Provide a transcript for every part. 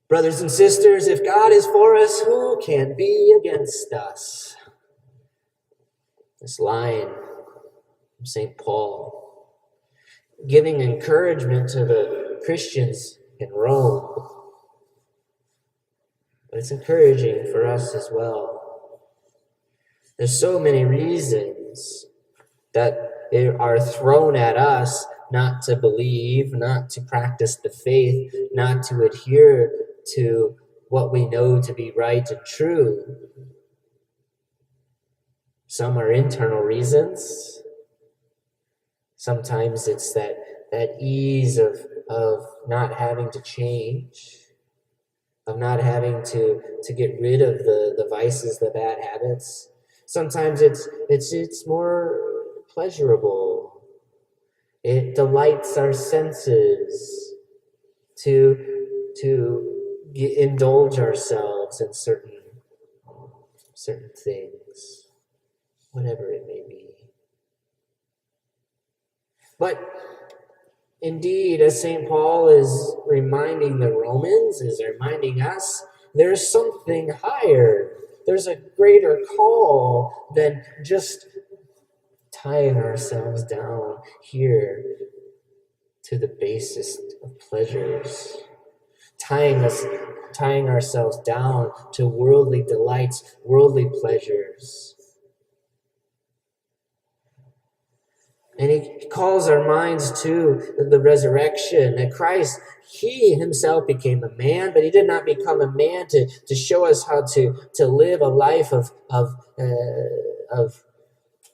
Brothers and sisters, if God is for us, who can be against us? This line from St. Paul, giving encouragement to the Christians in Rome. But it's encouraging for us as well. There's so many reasons that are thrown at us not to believe, not to practice the faith, not to adhere to what we know to be right and true. Some are internal reasons. Sometimes it's that ease of not having to change, of not having to get rid of the vices, the bad habits. Sometimes it's more pleasurable. It delights our senses to indulge ourselves in certain things, whatever it may be. But indeed, as St. Paul is reminding the Romans, is reminding us, there's something higher. There's a greater call than just tying ourselves down here to the basest of pleasures, tying ourselves down to worldly delights, worldly pleasures. And he calls our minds to the resurrection, that Christ, he himself became a man, but he did not become a man to show us how to live a life of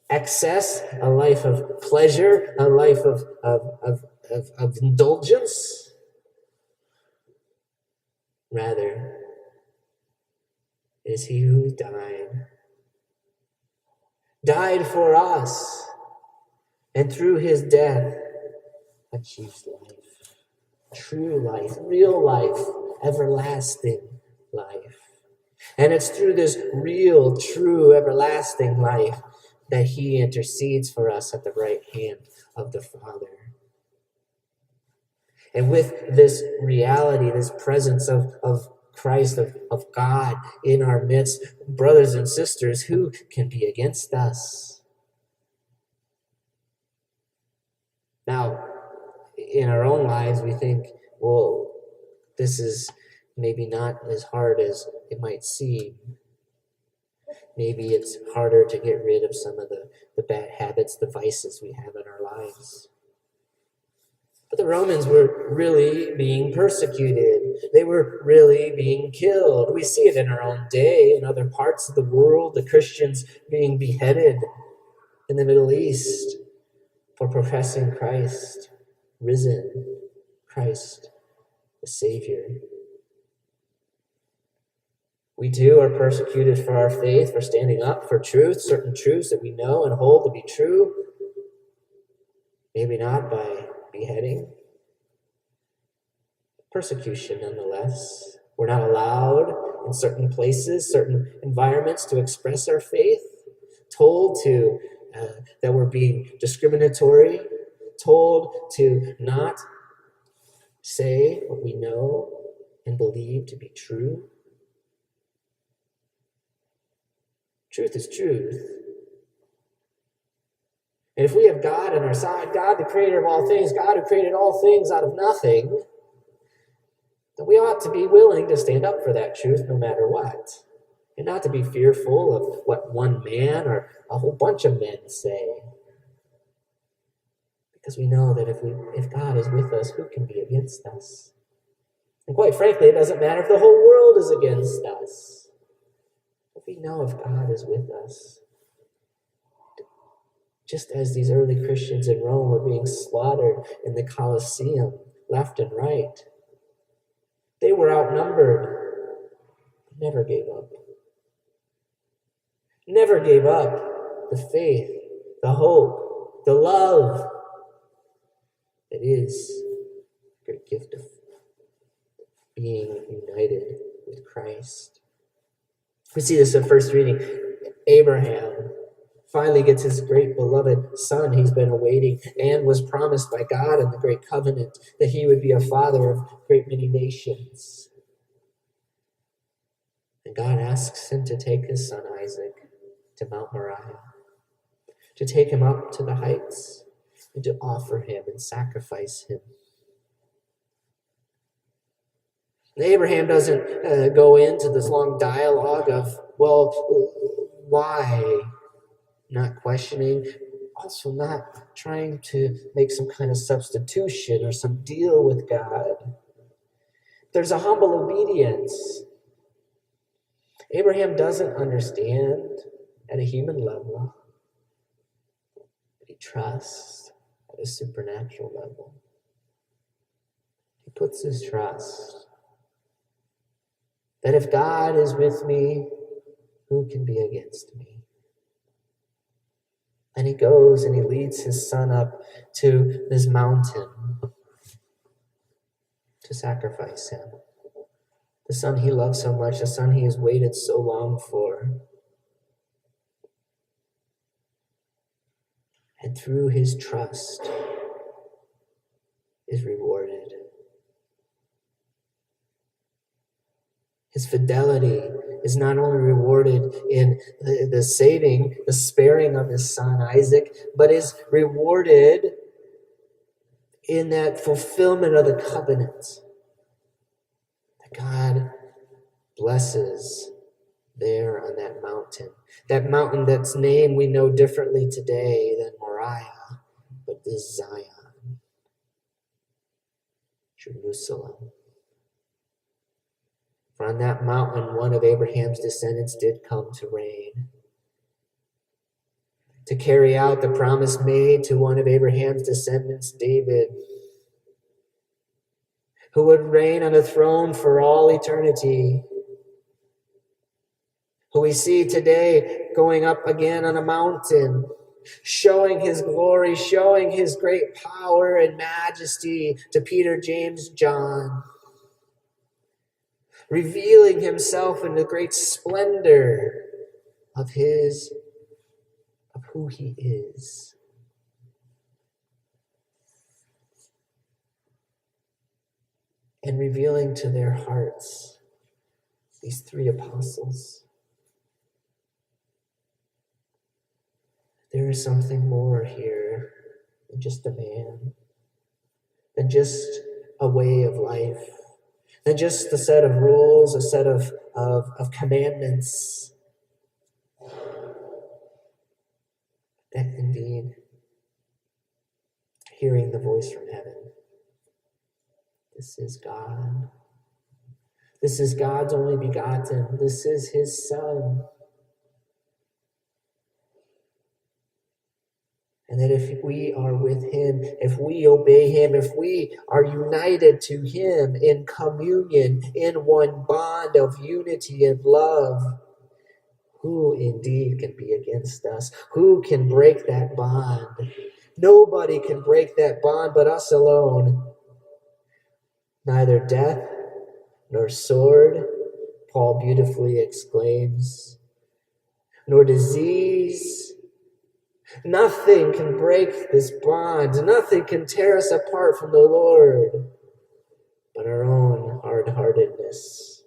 excess, a life of pleasure, a life of indulgence. Rather, it is he who died for us, and through his death achieves life, true life, real life, everlasting life. And it's through this real, true, everlasting life that he intercedes for us at the right hand of the Father. And with this reality, this presence of Christ, of God in our midst, brothers and sisters, who can be against us? Now, in our own lives, we think, well, this is maybe not as hard as it might seem. Maybe it's harder to get rid of some of the bad habits, the vices we have in our lives. But the Romans were really being persecuted. They were really being killed. We see it in our own day, in other parts of the world, the Christians being beheaded in the Middle East for professing Christ, risen Christ, the Savior. We too are persecuted for our faith, for standing up for truth, certain truths that we know and hold to be true. Maybe not by beheading. Persecution nonetheless. We're not allowed in certain places, certain environments to express our faith, told to that we're being discriminatory, told to not say what we know and believe to be true. Truth is truth. And if we have God on our side, God the creator of all things, God who created all things out of nothing, then we ought to be willing to stand up for that truth no matter what. And not to be fearful of what one man or a whole bunch of men say. Because we know that if God is with us, who can be against us? And quite frankly, it doesn't matter if the whole world is against us. If we know if God is with us. Just as these early Christians in Rome were being slaughtered in the Colosseum, left and right. They were outnumbered, but never gave up. Never gave up the faith, the hope, the love that is the great gift of being united with Christ. We see this in first reading. Abraham finally gets his great beloved son he's been awaiting and was promised by God in the great covenant that he would be a father of a great many nations. And God asks him to take his son Isaac to Mount Moriah, to take him up to the heights, and to offer him and sacrifice him. And Abraham doesn't go into this long dialogue of, well, why? Not questioning, also not trying to make some kind of substitution or some deal with God. There's a humble obedience. Abraham doesn't understand at a human level, but he trusts at a supernatural level. He puts his trust that if God is with me, who can be against me? And he goes and he leads his son up to this mountain to sacrifice him. The son he loves so much, the son he has waited so long for. And through his trust is rewarded. His fidelity is not only rewarded in the saving, the sparing of his son Isaac, but is rewarded in that fulfillment of the covenant that God blesses there on that mountain. That mountain that's named we know differently today than Moriah, but is Zion, Jerusalem. For on that mountain, one of Abraham's descendants did come to reign, to carry out the promise made to one of Abraham's descendants, David, who would reign on a throne for all eternity, who we see today going up again on a mountain, showing his glory, showing his great power and majesty to Peter, James, John, revealing himself in the great splendor of who he is. And revealing to their hearts these three apostles. There is something more here than just a man, than just a way of life, than just a set of rules, a set of commandments. That indeed, hearing the voice from heaven. This is God. This is God's only begotten. This is his Son. And that if we are with him, if we obey him, if we are united to him in communion, in one bond of unity and love, who indeed can be against us? Who can break that bond? Nobody can break that bond but us alone. Neither death nor sword, Paul beautifully exclaims, nor disease. Nothing can break this bond. Nothing can tear us apart from the Lord but our own hard-heartedness.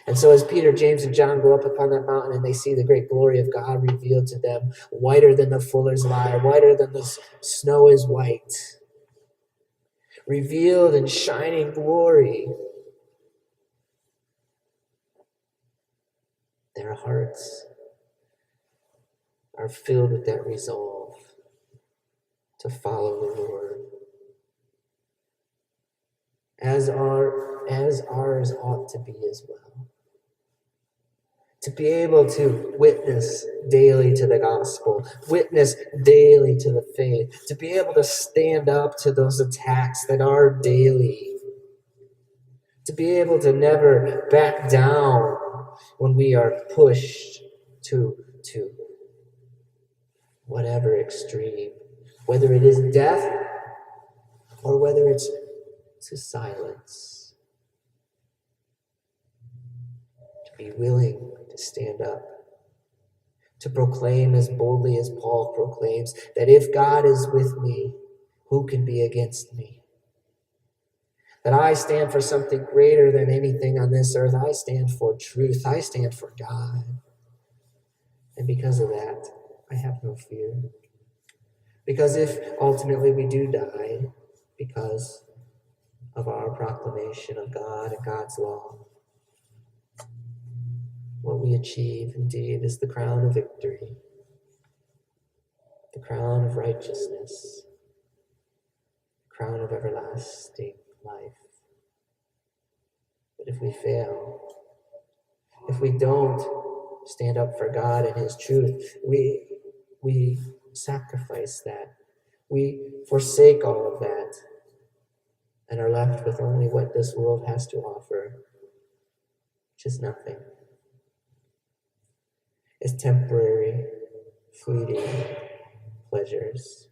And so as Peter, James, and John go up upon that mountain and they see the great glory of God revealed to them, whiter than the fuller's lyre, whiter than the snow is white, revealed in shining glory, their hearts are filled with that resolve to follow the Lord, as ours ought to be as well. To be able to witness daily to the gospel, witness daily to the faith, to be able to stand up to those attacks that are daily, to be able to never back down when we are pushed to whatever extreme, whether it is death or whether it's to silence. To be willing to stand up, to proclaim as boldly as Paul proclaims that if God is with me, who can be against me? That I stand for something greater than anything on this earth. I stand for truth. I stand for God. And because of that, I have no fear. Because if ultimately we do die because of our proclamation of God and God's law, what we achieve indeed is the crown of victory, the crown of righteousness, the crown of everlasting life. But if we fail, if we don't stand up for God and His truth, we sacrifice that. We forsake all of that and are left with only what this world has to offer, which is nothing. It's temporary, fleeting pleasures.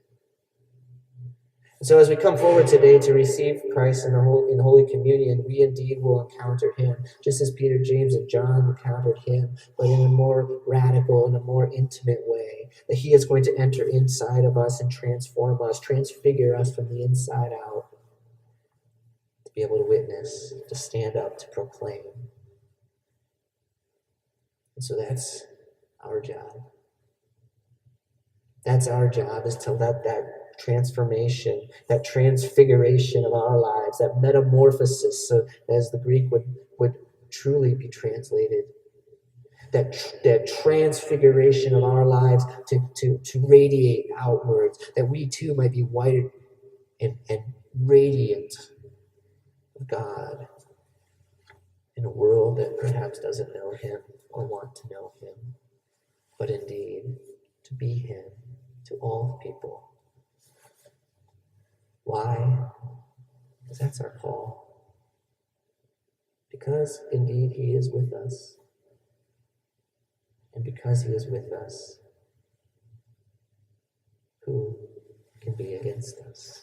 And so as we come forward today to receive Christ in Holy Communion, we indeed will encounter Him, just as Peter, James, and John encountered Him, but in a more radical, in a more intimate way, that He is going to enter inside of us and transform us, transfigure us from the inside out, to be able to witness, to stand up, to proclaim. And so that's our job. That's our job, is to let that transformation, that transfiguration of our lives, that metamorphosis, so as the Greek would truly be translated, that transfiguration of our lives to radiate outwards, that we too might be white and radiant of God in a world that perhaps doesn't know Him or want to know Him, but indeed to be Him to all people. Why? Because that's our call. Because indeed He is with us. And because He is with us, who can be against us?